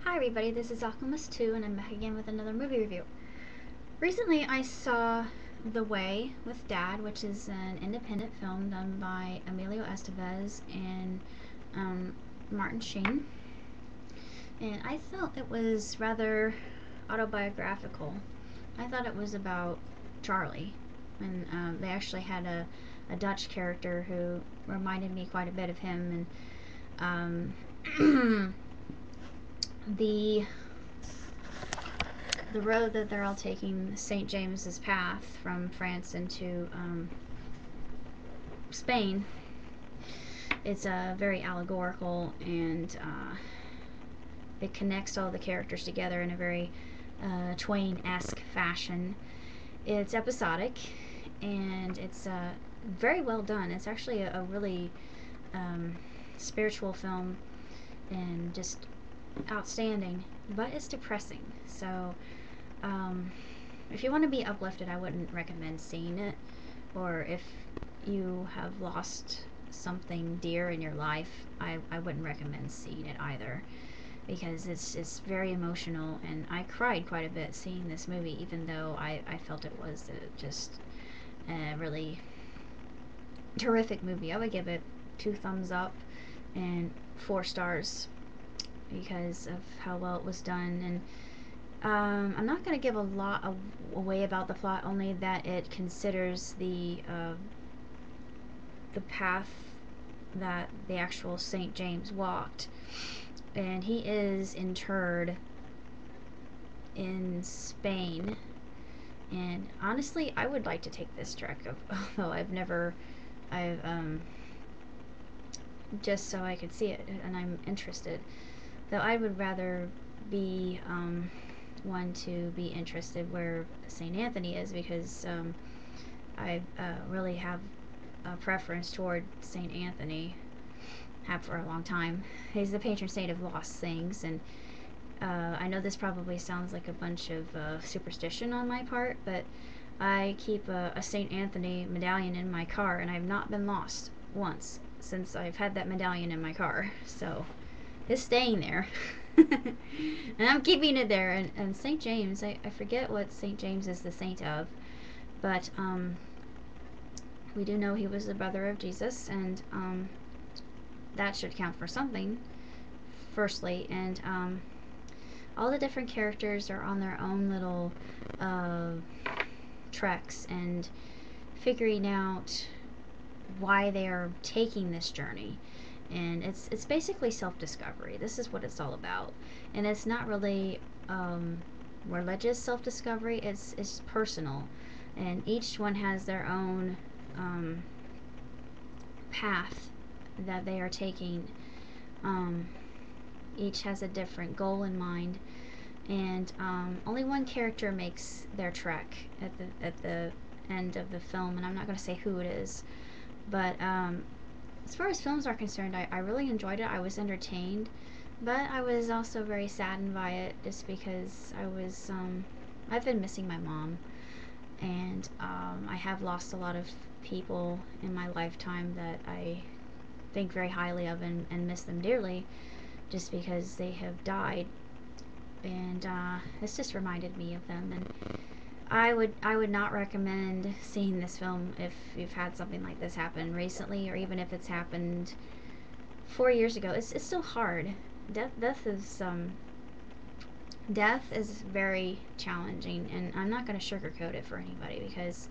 Hi everybody, this is Alchemist2 and I'm back again with another movie review. Recently I saw The Way with Dad, which is an independent film done by Emilio Estevez and Martin Sheen. And I felt it was rather autobiographical. I thought it was about Charlie. And they actually had a Dutch character who reminded me quite a bit of him. And the road that they're all taking, St. James's Path from France into Spain, it's very allegorical, and it connects all the characters together in a very Twain-esque fashion. It's episodic, and it's very well done. It's actually a really spiritual film and just outstanding, but it's depressing. So if you want to be uplifted, I wouldn't recommend seeing it. Or if you have lost something dear in your life, I wouldn't recommend seeing it either, because it's very emotional, and I cried quite a bit seeing this movie, even though I felt it was just a really terrific movie. I would give it 2 thumbs up and 4 stars because of how well it was done. And I'm not going to give a lot away about the plot, only that it considers the path that the actual St. James walked. And he is interred in Spain. And honestly, I would like to take this trek, although I've just so I could see it, and I'm interested. Though I would rather be one to be interested where St. Anthony is, because I really have a preference toward St. Anthony, have for a long time. He's the patron saint of lost things, and I know this probably sounds like a bunch of superstition on my part, but I keep a St. Anthony medallion in my car, and I've not been lost once since I've had that medallion in my car. So it's staying there. And I'm keeping it there. And St. James, I forget what St. James is the saint of, but we do know he was the brother of Jesus, and that should count for something, firstly. And all the different characters are on their own little treks and figuring out why they are taking this journey. And it's basically self-discovery. This is what it's all about. And it's not really religious self-discovery. It's personal, and each one has their own path that they are taking. Each has a different goal in mind, and only one character makes their trek at the end of the film, and I'm not going to say who it is, but as far as films are concerned, I really enjoyed it. I was entertained, but I was also very saddened by it, just because I've been missing my mom, and I have lost a lot of people in my lifetime that I think very highly of, and miss them dearly, just because they have died. And this just reminded me of them. And I would not recommend seeing this film if you've had something like this happen recently, or even if it's happened 4 years ago. It's still hard. Death is very challenging, and I'm not going to sugarcoat it for anybody, because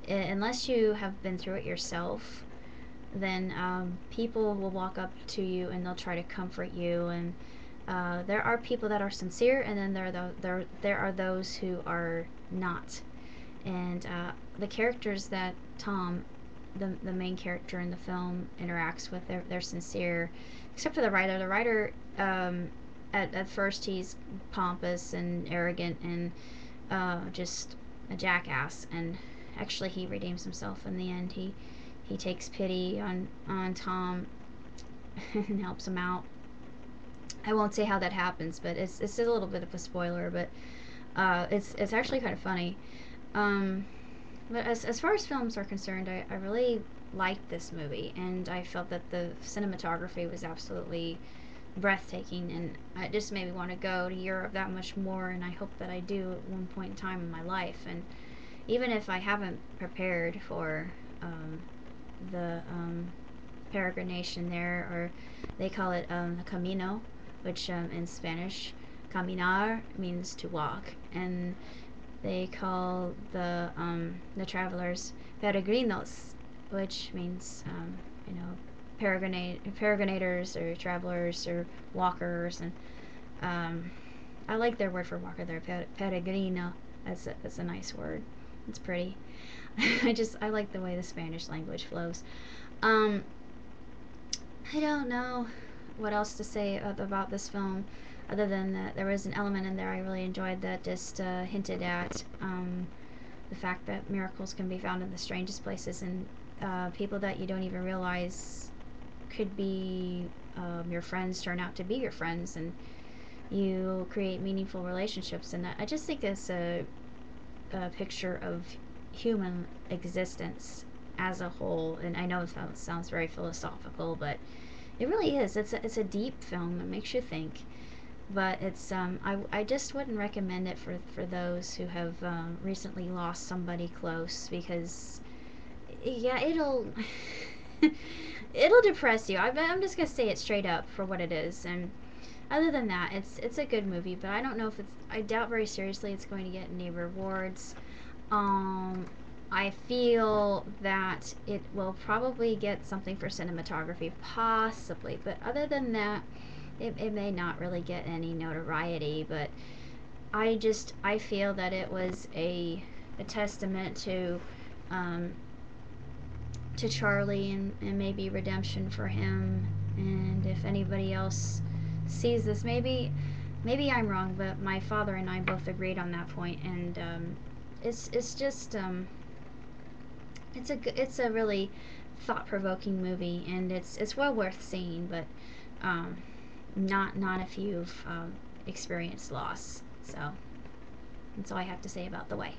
unless you have been through it yourself, then people will walk up to you and they'll try to comfort you. And there are people that are sincere, and then there are those who are not. And the characters that Tom, the main character in the film, interacts with, they're sincere, except for the writer. The writer, at first, he's pompous and arrogant and just a jackass, and actually he redeems himself in the end. He takes pity on Tom and helps him out. I won't say how that happens, but it's a little bit of a spoiler, but it's actually kind of funny. But as far as films are concerned, I really liked this movie, and I felt that the cinematography was absolutely breathtaking, and it just made me want to go to Europe that much more, and I hope that I do at one point in time in my life. And even if I haven't prepared for the peregrination there, or they call it camino, which in Spanish, caminar means to walk, and they call the travelers peregrinos, which means peregrinators or travelers or walkers, and um, I like their word for walker there, peregrino. That's a nice word. It's pretty. I like the way the Spanish language flows. Um, I don't know what else to say about this film, other than that there was an element in there I really enjoyed that just hinted at the fact that miracles can be found in the strangest places, and people that you don't even realize could be your friends turn out to be your friends, and you create meaningful relationships. And I just think it's a picture of human existence as a whole. And I know that sounds very philosophical, but it really is. It's a deep film. It makes you think. But it's I just wouldn't recommend it for those who have recently lost somebody close, because yeah, it'll depress you. I'm just gonna say it straight up for what it is. And other than that, it's a good movie, but I don't know if it's. I doubt very seriously it's going to get any rewards. Um, I feel that it will probably get something for cinematography, possibly, but other than that, it may not really get any notoriety. But I feel that it was a testament um, to Charlie, and maybe redemption for him. And if anybody else sees this, maybe I'm wrong, but my father and I both agreed on that point. And it's just it's a really thought provoking movie, and it's well worth seeing. But um, not if you've experienced loss. So that's all I have to say about The Way.